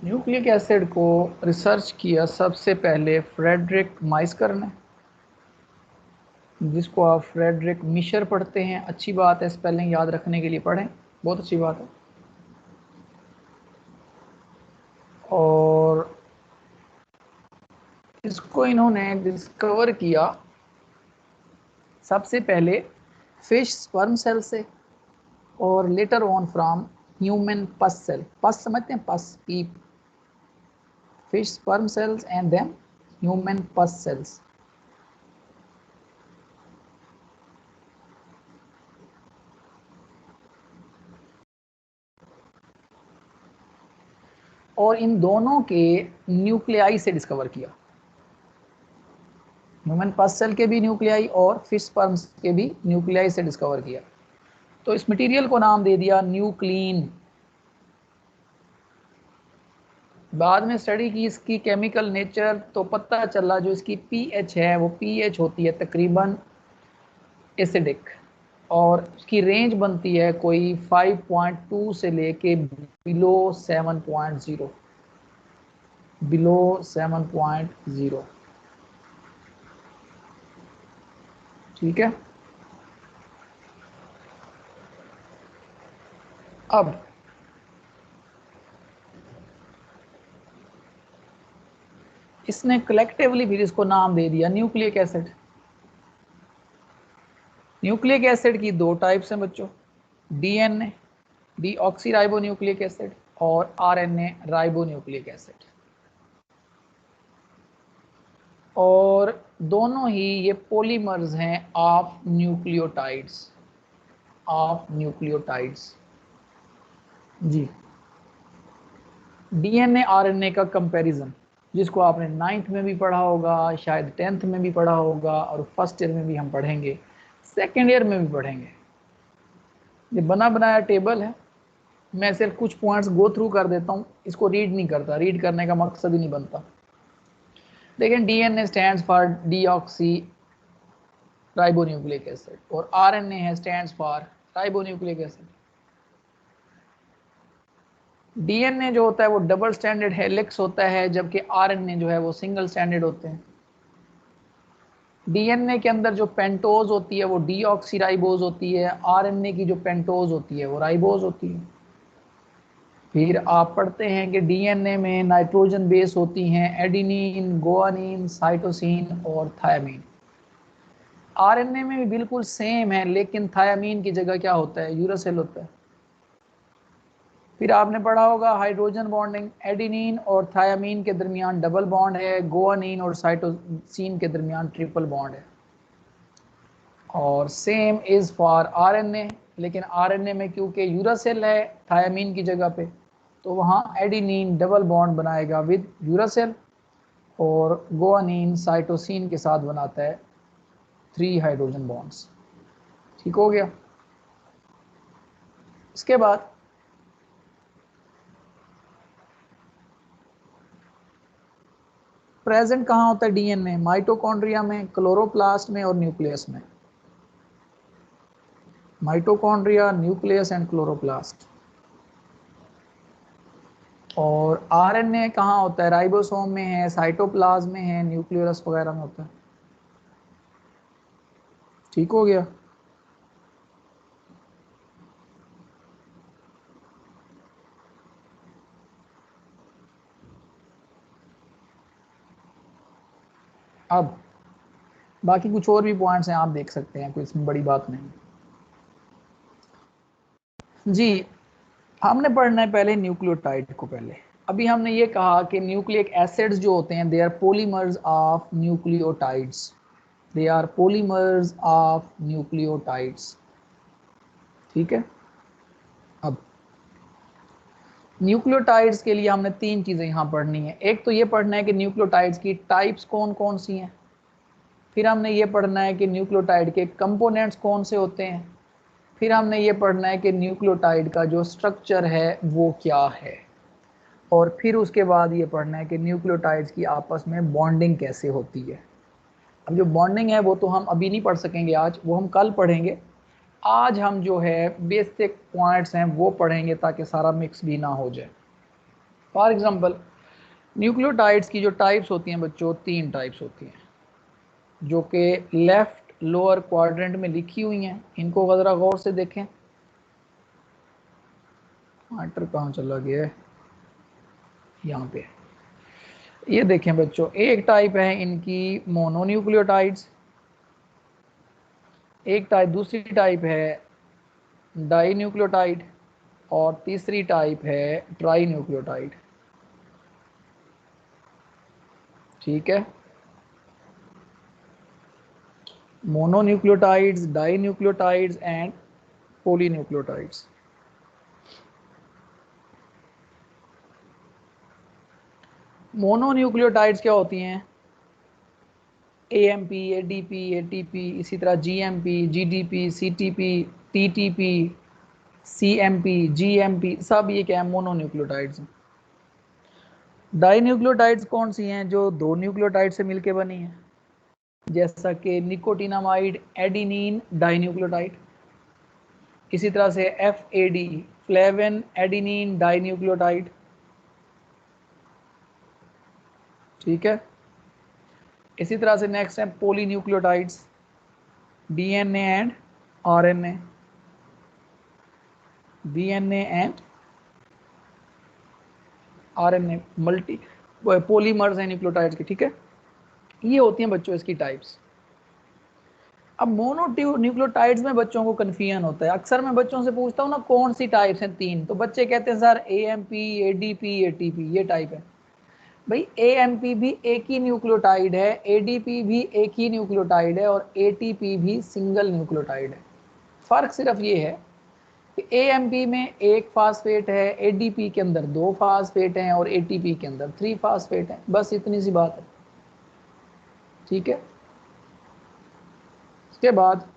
Nucleic acid को research किया सबसे पहले फ्रेडरिक माइस्कर ने, जिसको आप फ्रेडरिक मिशर पढ़ते हैं। अच्छी बात है, स्पेलिंग याद रखने के लिए पढ़ें, बहुत अच्छी बात है। और इसको इन्होंने डिस्कवर किया सबसे पहले फिश स्पर्म सेल से, और later on from human pus cell. Pus समझते हैं, पस, पीप, fish sperm cells and then human pus cells. और इन दोनों के न्यूक्लियाई से डिस्कवर किया, ह्यूमन पस सेल के भी न्यूक्लियाई और फिश स्पर्म्स के भी न्यूक्लियाई से डिस्कवर किया। तो इस मटेरियल को नाम दे दिया न्यूक्लिन। बाद में स्टडी की इसकी केमिकल नेचर, तो पता चला जो इसकी पीएच है वो पीएच होती है तकरीबन एसिडिक, और उसकी रेंज बनती है कोई 5.2 से लेके बिलो 7.0, बिलो 7.0। ठीक है। अब इसने कलेक्टिवली फिर इसको नाम दे दिया न्यूक्लिक एसिड। न्यूक्लिक एसिड की दो टाइप्स हैं बच्चों, DNA deoxy ribo nucleic acid और आरएनए राइबो न्यूक्लिक एसिड। और दोनों ही ये पॉलीमर्स हैं ऑफ न्यूक्लियोटाइड्स, ऑफ न्यूक्लियोटाइड्स। जी, डीएनए आरएनए का कंपैरिजन, जिसको आपने 9th में भी पढ़ा होगा, शायद 10th में भी पढ़ा होगा, और फर्स्ट ईयर में भी हम पढ़ेंगे, सेकेंड ईयर में भी पढ़ेंगे। ये बना बनाया टेबल है, मैं सिर्फ कुछ पॉइंट्स गो थ्रू कर देता हूँ, इसको रीड नहीं करता, रीड करने का मकसद ही नहीं बनता। लेकिन DNA stands for deoxy ribonucleic acid और आरएनए है stands for ribonucleic acid. DNA जो होता है वो डबल स्टैंडर्ड हेलिक्स होता है, जबकि आरएनए जो है वो सिंगल स्टैंडर्ड होते हैं। डीएनए के अंदर जो पेंटोज होती है वो डीऑक्सीराइबोज होती है, आरएनए की जो पेंटोज होती है वो राइबोज होती है। फिर आप पढ़ते हैं कि डीएनए में नाइट्रोजन बेस होती हैं एडिनिन, गुआनिन, साइटोसिन और थायामीन। आरएनए में भी बिल्कुल सेम है, लेकिन थायामीन की जगह क्या होता है, यूरासिल होता है। फिर आपने पढ़ा होगा हाइड्रोजन बॉन्डिंग, एडिनिन और थायामीन के दरमियान डबल बॉन्ड है, गुआनिन और साइटोसिन के दरमियान ट्रिपल बॉन्ड है। और सेम इज फॉर आरएनए, लेकिन आरएनए में क्योंकि यूरासिल है थायामीन की जगह पे, तो वहाँ एडिनिन डबल बॉन्ड बनाएगा विद यूरासिल, और गुआनिन साइटोसिन के साथ बनाता है 3 हाइड्रोजन बॉन्ड्स। ठीक हो गया। इसके बाद प्रेजेंट कहाँ होता है डीएनए, माइटोकॉन्ड्रिया में, क्लोरोप्लास्ट में और न्यूक्लियस में। Mitochondria, nucleus and chloroplast. और आरएनए कहाँ होता है, राइबोसोम में है, साइटोप्लाज्म में है, न्यूक्लियस वगैरह में होता है। ठीक हो गया। अब बाकी कुछ और भी पॉइंट्स हैं, आप देख सकते हैं, कोई इसमें बड़ी बात नहीं जी। हमने पढ़ना है पहले न्यूक्लियोटाइड को पहले। अभी हमने ये कहा कि न्यूक्लिक एसिड्स जो होते हैं they are polymers of nucleotides, they are polymers of nucleotides. ठीक है। अब न्यूक्लियोटाइड्स के लिए हमने 3 चीज़ें यहाँ पढ़नी है। एक तो ये पढ़ना है कि न्यूक्लियोटाइड्स की टाइप्स कौन कौन सी हैं, फिर हमने ये पढ़ना है कि न्यूक्लियोटाइड के कंपोनेंट्स कौन से होते हैं, फिर हमने ये पढ़ना है कि न्यूक्लियोटाइड का जो स्ट्रक्चर है वो क्या है, और फिर उसके बाद ये पढ़ना है कि न्यूक्लियोटाइड्स की आपस में बॉन्डिंग कैसे होती है। अब जो बॉन्डिंग है वो तो हम अभी नहीं पढ़ सकेंगे आज, वो हम कल पढ़ेंगे। आज हम जो है बेसिक पॉइंट्स हैं वो पढ़ेंगे ताकि सारा मिक्स भी ना हो जाए। फॉर एग्जांपल न्यूक्लियोटाइड्स की जो टाइप्स होती हैं बच्चों, 3 टाइप्स होती हैं जो कि लेफ्ट लोअर क्वाड्रेंट में लिखी हुई हैं। इनको जरा गौर से देखें। मार्टर कहाँ चला गया है? यहाँ पे ये देखें बच्चों, एक टाइप है इनकी मोनोन्यूक्लियोटाइड्स, एक टाइप, दूसरी टाइप है डाई न्यूक्लियोटाइड, और तीसरी टाइप है ट्राई न्यूक्लियोटाइड। ठीक है, मोनोन्यूक्लियोटाइड्स, डाई न्यूक्लियोटाइड्स एंड पॉलीन्यूक्लियोटाइड्स। मोनोन्यूक्लियोटाइड्स क्या होती हैं? AMP, ADP, ATP, इसी तरह GMP, GDP, CTP, TTP, CMP, GMP, सब ये क्या है? मोनोन्यूक्लियोटाइड्स हैं। डाइन्यूक्लियोटाइड्स कौन सी हैं? जो 2 न्यूक्लियोटाइड से मिलकर बनी हैं, जैसा कि निकोटिनामाइड एडिनिन डाइन्यूक्लियोटाइड, इसी तरह से FAD फ्लेविन एडिनिन डाइन्यूक्लियोटाइड। ठीक है, इसी तरह से नेक्स्ट है polynucleotides, DNA and RNA, DNA and RNA multi polymers हैं न्यूक्लियोटाइड्स के। ठीक है, ये होती हैं बच्चों इसकी टाइप्स। अब मोनोन्यूक्लियोटाइड्स में बच्चों को कन्फ्यूजन होता है। अक्सर मैं बच्चों से पूछता हूँ ना कौन सी टाइप्स हैं 3, तो बच्चे कहते हैं सर AMP, ADP, ATP ये टाइप है। भाई AMP भी एक ही न्यूक्लियोटाइड है, ADP भी एक ही न्यूक्लियोटाइड है, और ATP भी सिंगल न्यूक्लियोटाइड है। फर्क सिर्फ ये है कि AMP में एक फास्फेट है, ADP के अंदर 2 फास्फेट हैं, और ATP के अंदर 3 फास्फेट हैं। बस इतनी सी बात है। ठीक है, उसके बाद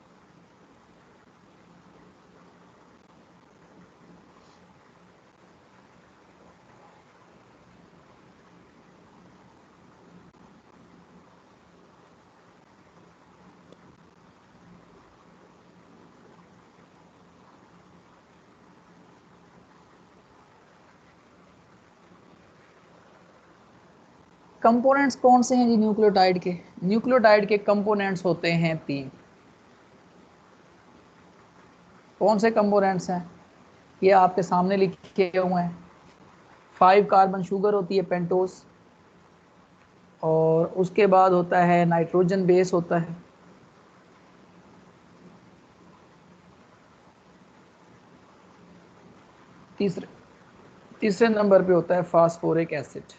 कंपोनेंट्स कौन से हैं जी न्यूक्लियोटाइड के? न्यूक्लियोटाइड के कंपोनेंट्स होते हैं 3। कौन से कंपोनेंट्स हैं? ये आपके सामने लिखे हुए हैं। 5 कार्बन शुगर होती है पेंटोस, और उसके बाद होता है नाइट्रोजन बेस होता है, तीसरे तीसरे नंबर पे होता है फास्फोरिक एसिड।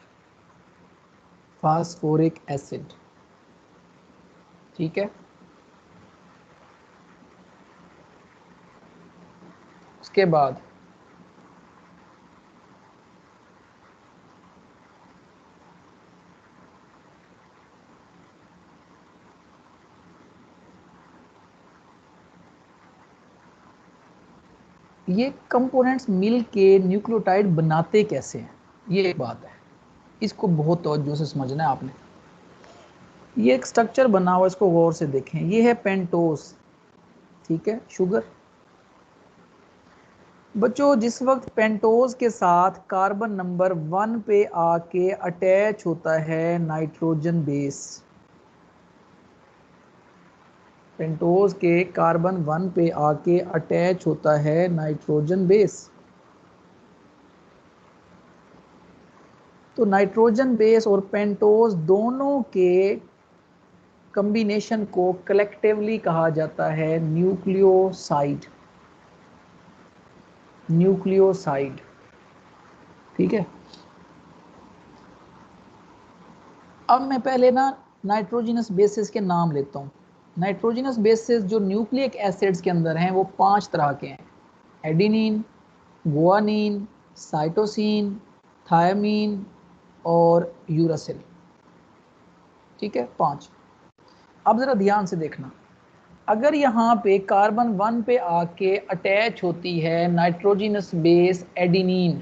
Phosphoric acid. ठीक है, उसके बाद ये कंपोनेंट्स मिल के न्यूक्लियोटाइड बनाते कैसे हैं, ये एक बात है। इसको बहुत तवज्जो से समझना है आपने। ये एक स्ट्रक्चर बना हुआ, इसको गौर से देखें। ये है पेंटोस, ठीक है, शुगर। बच्चों जिस वक्त पेंटोज के साथ कार्बन नंबर 1 पे आके अटैच होता है नाइट्रोजन बेस, पेंटोज के कार्बन 1 पे आके अटैच होता है नाइट्रोजन बेस, तो नाइट्रोजन बेस और पेंटोज दोनों के कॉम्बिनेशन को कलेक्टिवली कहा जाता है न्यूक्लियोसाइड। न्यूक्लियोसाइड, ठीक है। अब मैं पहले ना नाइट्रोजिनस बेसिस के नाम लेता हूँ। नाइट्रोजिनस बेसिस जो न्यूक्लिक एसिड्स के अंदर हैं वो 5 तरह के हैं। एडिनिन, गुआनिन, साइटोसिन, थायमीन और यूरासिल। ठीक है, 5। अब जरा ध्यान से देखना, अगर यहाँ पे कार्बन 1 पे आके अटैच होती है नाइट्रोजिनस बेस एडिनिन,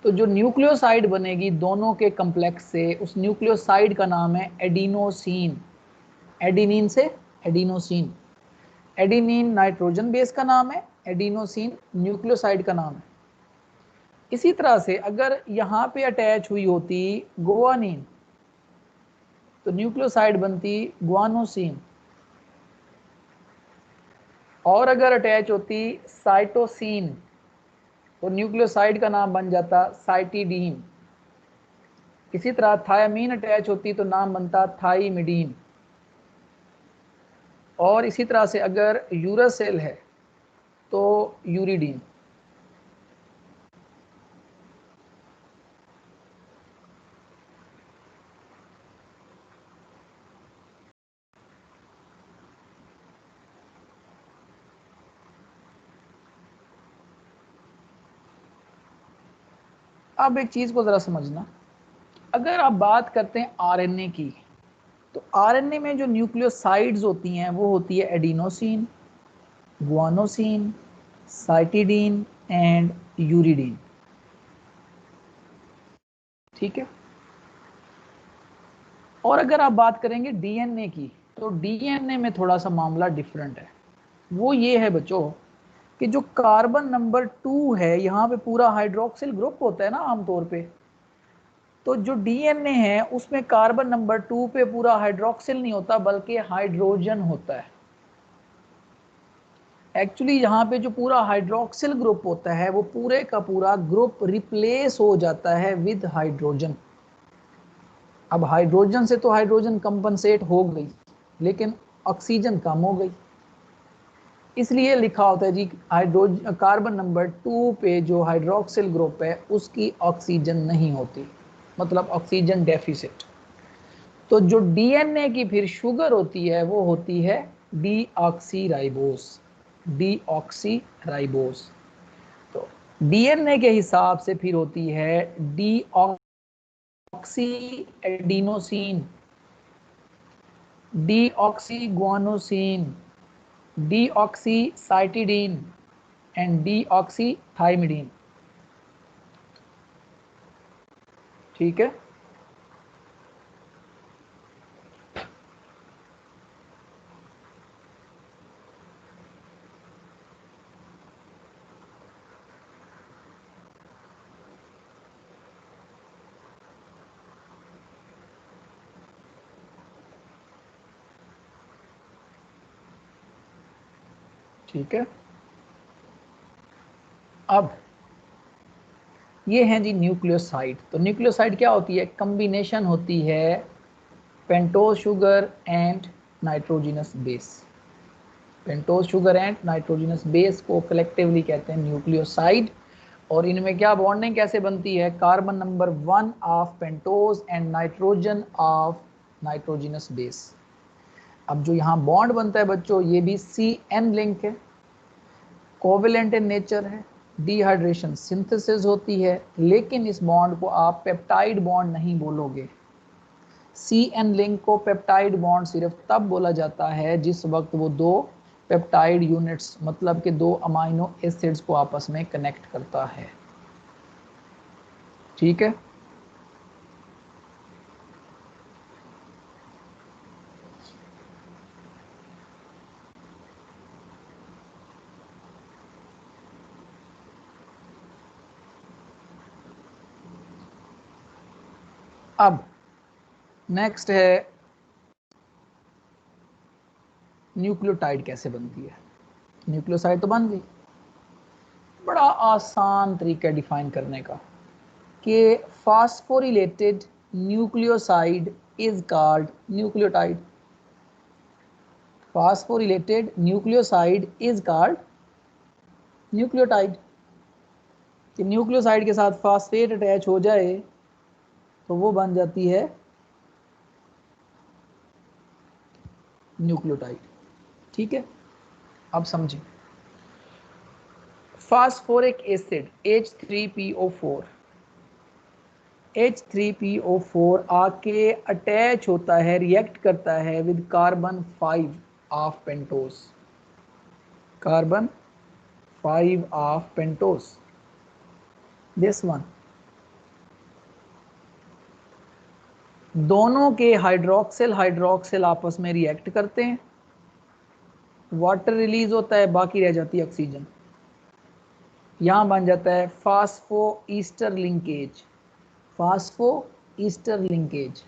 तो जो न्यूक्लियोसाइड बनेगी दोनों के कॉम्प्लेक्स से, उस न्यूक्लियोसाइड का नाम है एडिनोसिन। एडिनिन से एडिनोसिन। एडिनिन नाइट्रोजन बेस का नाम है, एडिनोसिन न्यूक्लियोसाइड का नाम है। इसी तरह से अगर यहाँ पे अटैच हुई होती गुआनिन तो न्यूक्लियोसाइड बनती गुआनोसिन, और अगर अटैच होती साइटोसिन तो न्यूक्लियोसाइड का नाम बन जाता साइटिडीन। इसी तरह थायामीन अटैच होती तो नाम बनता थाइमिडीन। और इसी तरह से अगर यूरासेल है तो यूरिडीन। अब एक चीज को जरा समझना, अगर आप बात करते हैं आरएनए की, तो आरएनए में जो न्यूक्लियोसाइड्स होती हैं वो होती है adenosine, guanosine, cytidine and uridine. ठीक है। और अगर आप बात करेंगे डीएनए की, तो डीएनए में थोड़ा सा मामला डिफरेंट है। वो ये है बच्चों कि जो कार्बन नंबर 2 है, यहाँ पे पूरा हाइड्रोक्सिल ग्रुप होता है ना आमतौर पे, तो जो डीएनए है उसमें कार्बन नंबर 2 पे पूरा हाइड्रोक्सिल नहीं होता बल्कि हाइड्रोजन होता है। एक्चुअली यहाँ पे जो पूरा हाइड्रोक्सिल ग्रुप होता है वो पूरे का पूरा ग्रुप रिप्लेस हो जाता है विद हाइड्रोजन। अब हाइड्रोजन से तो हाइड्रोजन कंपनसेट हो गई, लेकिन ऑक्सीजन कम हो गई, इसलिए लिखा होता है जी हाइड्रोजन कार्बन नंबर 2 पे जो हाइड्रोक्सिल ग्रुप है उसकी ऑक्सीजन नहीं होती, मतलब ऑक्सीजन डेफिसिट। तो जो डीएनए की फिर शुगर होती है वो होती है डीऑक्सीराइबोस, डीऑक्सीराइबोस। तो डीएनए के हिसाब से फिर होती है डीऑक्सी एडिनोसिन, डीऑक्सीगुआनोसिन, डीऑक्सीसाइटिडीन एंड डीऑक्सीथाइमिडीन। ठीक है। ठीक है। अब ये हैं जी न्यूक्लियोसाइड। तो न्यूक्लियोसाइड क्या होती है? कम्बिनेशन होती है pentose sugar and nitrogenous base. Pentose sugar and nitrogenous base को कलेक्टिवली कहते हैं न्यूक्लियोसाइड। और इनमें क्या बॉन्डिंग कैसे बनती है? Carbon number 1 of pentose and nitrogen of nitrogenous base. अब जो यहाँ बॉन्ड बनता है बच्चों, ये भी CN लिंक है, कोवेलेंट इन नेचर है, डिहाइड्रेशन सिंथेसिस होती है, लेकिन इस बॉन्ड को आप पेप्टाइड बॉन्ड नहीं बोलोगे। CN लिंक को पेप्टाइड बॉन्ड सिर्फ तब बोला जाता है जिस वक्त वो दो पेप्टाइड यूनिट्स मतलब कि दो अमाइनो एसिड्स को आपस में कनेक्ट करता है। ठीक है। अब नेक्स्ट है न्यूक्लियोटाइड कैसे बनती है। न्यूक्लियोसाइड तो बन गई, बड़ा आसान तरीका डिफाइन करने का कि phosphorylated nucleoside is called nucleotide. Phosphorylated nucleoside is called nucleotide. कि न्यूक्लियोसाइड के साथ फास्फेट अटैच हो जाए तो वो बन जाती है न्यूक्लियोटाइड। ठीक है। अब समझें, फास्फोरिक एसिड H3PO4, H3PO4 आके अटैच होता है, रिएक्ट करता है with carbon 5 of pentose, carbon 5 of pentose, this one. दोनों के हाइड्रोक्सिल हाइड्रोक्सिल आपस में रिएक्ट करते हैं, वाटर रिलीज होता है, बाकी रह जाती है ऑक्सीजन। यहाँ बन जाता है phospho Easter linkage, phospho Easter linkage.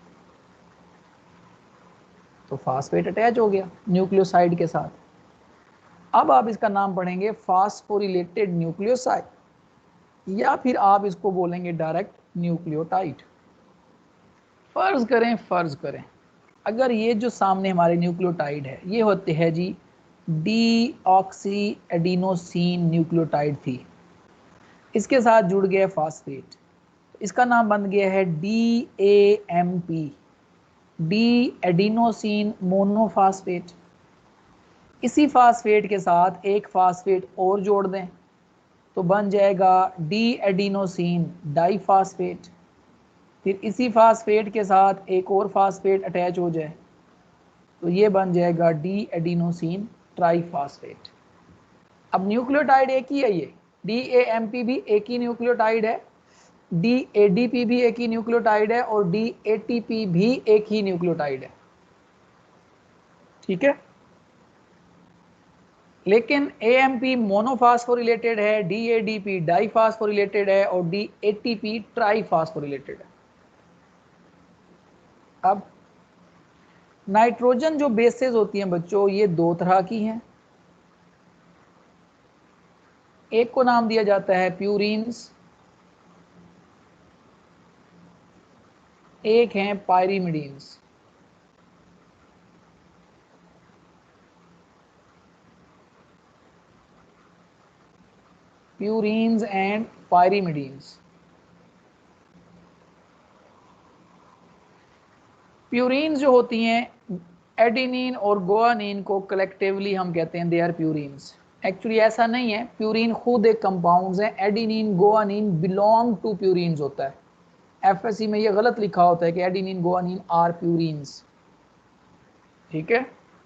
तो फास्फेट अटैच हो गया न्यूक्लियोसाइड के साथ। अब आप इसका नाम पढ़ेंगे फास्फोरिलेटेड न्यूक्लियोसाइड, या फिर आप इसको बोलेंगे डायरेक्ट न्यूक्लियोटाइड। फर्ज करें अगर ये जो सामने हमारे न्यूक्लियोटाइड है ये होते हैं G D oxy adenosine nucleotide थी, इसके साथ जुड़ गया फास्फेट, इसका नाम बन गया है DAMP, डी एडिनोसिन मोनोफास्फेट। इसी फास्फेट के साथ एक फास्फेट और जोड़ दें तो बन जाएगा डी एडिनोसिन डाइफास्फेट। फिर इसी फास्फेट के साथ एक और फास्फेट अटैच हो जाए तो ये बन जाएगा डी एडिनोसिन ट्राइफास्फेट। अब न्यूक्लियोटाइड एक ही है, ये DAMP भी एक ही न्यूक्लियोटाइड है, DADP भी एक ही न्यूक्लियोटाइड है और DATP भी एक ही न्यूक्लियोटाइड है। ठीक है, लेकिन AMP मोनोफास्फोरिलेटेड है, DADP डाइफास्फोरिलेटेड है और DATP ट्राइफास्फोरिलेटेड है। अब नाइट्रोजन जो बेसेस होती हैं बच्चों ये दो तरह की हैं, एक को नाम दिया जाता है प्यूरिन्स, एक हैं pyrimidines. Purines and pyrimidines. Purines जो होती हैं एडिनिन और गुआनिन को कलेक्टिवली हम कहते हैं दे आर प्यूरिन्स। एक्चुअली ऐसा नहीं है, प्यूरिन खुद एक कंपाउंड्स है, adenine guanine belong to purines होता है। FSC में ये गलत लिखा होता है कि एडिनिन गुआनिन आर प्यूरिन्स। ठीक है,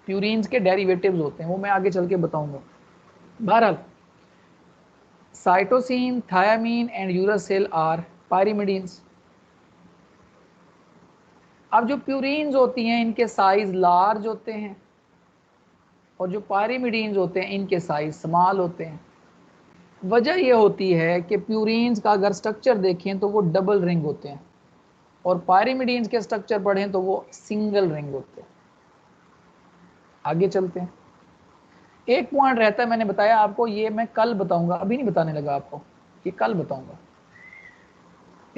प्यूरिन्स के डेरिवेटिव्स होते हैं, वो मैं आगे चल के बताऊंगा। बहरहाल cytosine, thiamine and uracil are pyrimidines. अब जो प्यूरिन्स होती हैं इनके साइज लार्ज होते हैं और जो पायरिमिडीन्स होते हैं इनके साइज स्मॉल होते हैं। वजह यह होती है कि प्यूरिन्स का अगर स्ट्रक्चर देखें तो वो डबल रिंग होते हैं और पायरिमिडीन्स के स्ट्रक्चर पढ़ें तो वो सिंगल रिंग होते हैं। आगे चलते हैं, एक पॉइंट रहता है, मैंने बताया आपको, ये मैं कल बताऊंगा, अभी नहीं बताने लगा आपको, ये कल बताऊंगा।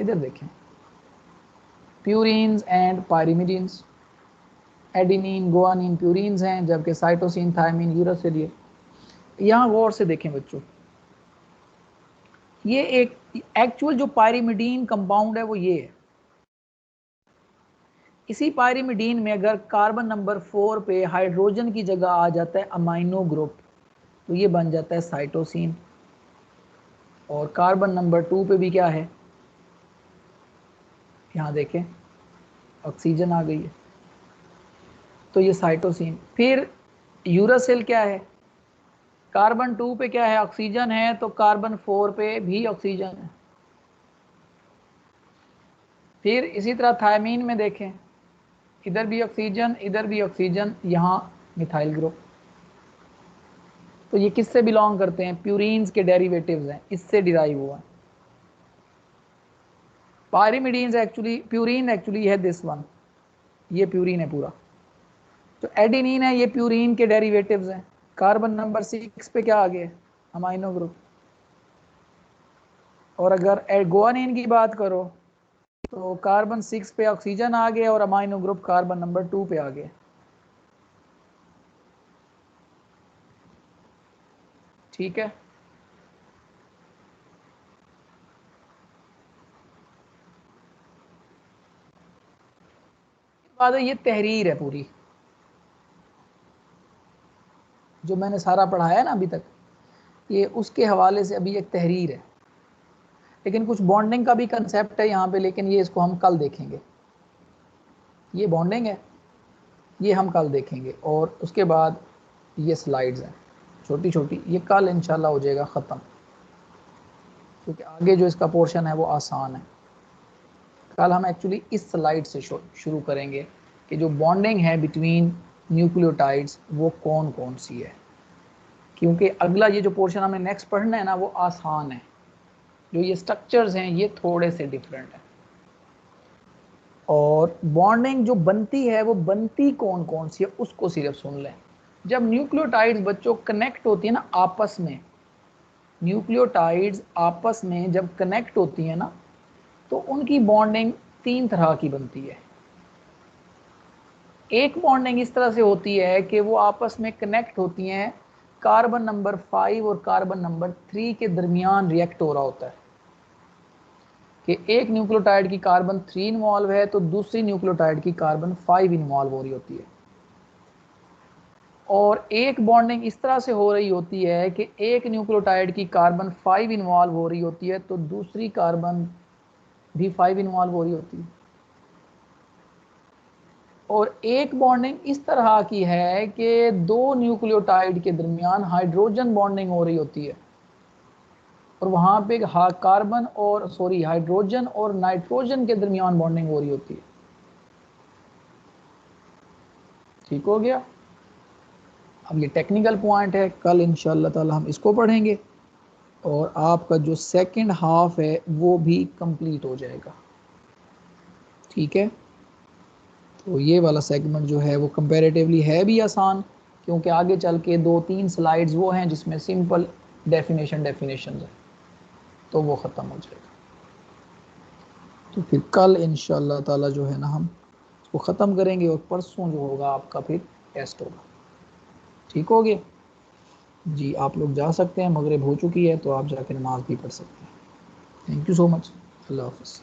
इधर देखें, purines and pyrimidines, adenine guanine purines हैं जबकि साइटोसिन थायमिन यूरासिल। यहाँ गौर से देखें बच्चों, ये एक एक्चुअल जो पायरिमिडीन कंपाउंड है वो ये है। इसी पायरिमिडीन में अगर कार्बन नंबर 4 पे हाइड्रोजन की जगह आ जाता है अमाइनो ग्रुप तो ये बन जाता है साइटोसिन, और कार्बन नंबर 2 पे भी क्या है, यहाँ देखें ऑक्सीजन आ गई है तो ये साइटोसिन। फिर यूरासिल क्या है, कार्बन 2 पे क्या है ऑक्सीजन है तो कार्बन 4 पे भी ऑक्सीजन है। फिर इसी तरह थायमीन में देखें, इधर भी ऑक्सीजन इधर भी ऑक्सीजन, यहाँ मिथाइल ग्रुप। तो ये किससे बिलोंग करते हैं, प्यूरिन्स के डेरिवेटिव्स हैं, इससे डिराइव हुआ। पायरिमिडीन्स एक्चुअली, प्यूरिन एक्चुअली है दिस वन, ये प्यूरिन है पूरा। तो एडिनिन है ये प्यूरिन के डेरिवेटिव्स हैं। कार्बन नंबर 6 पे क्या आ गया, अमाइनो ग्रुप। और अगर गुआनिन की बात करो तो कार्बन 6 पे ऑक्सीजन आ गया और अमाइनो ग्रुप कार्बन नंबर 2 पे आ गया। ठीक है, बाद ये तहरीर है पूरी, जो मैंने सारा पढ़ाया ना अभी तक, ये उसके हवाले से अभी एक तहरीर है। लेकिन कुछ बॉन्डिंग का भी कंसेप्ट है यहाँ पे, लेकिन ये इसको हम कल देखेंगे। ये बॉन्डिंग है, ये हम कल देखेंगे। और उसके बाद ये स्लाइड्स हैं छोटी छोटी, ये कल इंशाल्लाह हो जाएगा ख़त्म, क्योंकि आगे जो इसका पोर्शन है वो आसान है। कल हम एक्चुअली इस स्लाइड से शुरू करेंगे कि जो बॉन्डिंग है बिटवीन न्यूक्लियोटाइड्स वो कौन कौन सी है। क्योंकि अगला ये जो पोर्शन हमें नेक्स्ट पढ़ना है ना वो आसान है, जो ये स्ट्रक्चर्स हैं ये थोड़े से डिफरेंट हैं। और बॉन्डिंग जो बनती है वो बनती कौन कौन सी है उसको सिर्फ सुन लें। जब न्यूक्लियोटाइड्स बच्चों कनेक्ट होती है ना आपस में, न्यूक्लियोटाइड्स आपस में जब कनेक्ट होती है ना तो उनकी बॉन्डिंग 3 तरह की बनती है। एक बॉन्डिंग इस तरह से होती है कि वो आपस में कनेक्ट होती हैं, कार्बन नंबर 5 और कार्बन नंबर 3 के दरमियान रिएक्ट हो रहा होता है कि एक न्यूक्लियोटाइड की कार्बन 3 इन्वॉल्व है तो दूसरी न्यूक्लियोटाइड की कार्बन 5 इन्वॉल्व हो रही होती है। और एक बॉन्डिंग इस तरह से हो रही होती है कि एक न्यूक्लियोटाइड की कार्बन 5 इन्वॉल्व हो रही होती है तो दूसरी कार्बन भी 5 इन्वॉल्व हो रही होती है। और एक बॉन्डिंग इस तरह की है कि दो न्यूक्लियोटाइड के दरमियान हाइड्रोजन बॉन्डिंग हो रही होती है और वहां पे कार्बन और हाइड्रोजन और नाइट्रोजन के दरमियान बॉन्डिंग हो रही होती है। ठीक हो गया। अब ये टेक्निकल पॉइंट है, कल इंशाल्लाह ताला हम इसको पढ़ेंगे और आपका जो सेकंड हाफ है वो भी कंप्लीट हो जाएगा। ठीक है, तो ये वाला सेगमेंट जो है वो कंपैरेटिवली है भी आसान, क्योंकि आगे चल के 2-3 स्लाइड्स वो हैं जिसमें सिंपल डेफिनेशन है, तो वो ख़त्म हो जाएगा। तो फिर कल इंशाल्लाह ताला जो है ना हम उसको ख़त्म करेंगे और परसों जो होगा आपका फिर टेस्ट होगा। ठीक हो गया जी, आप लोग जा सकते हैं, मगरिब हो चुकी है तो आप जाके नमाज भी पढ़ सकते हैं। थैंक यू सो मच, अल्लाह हाफ़िज़।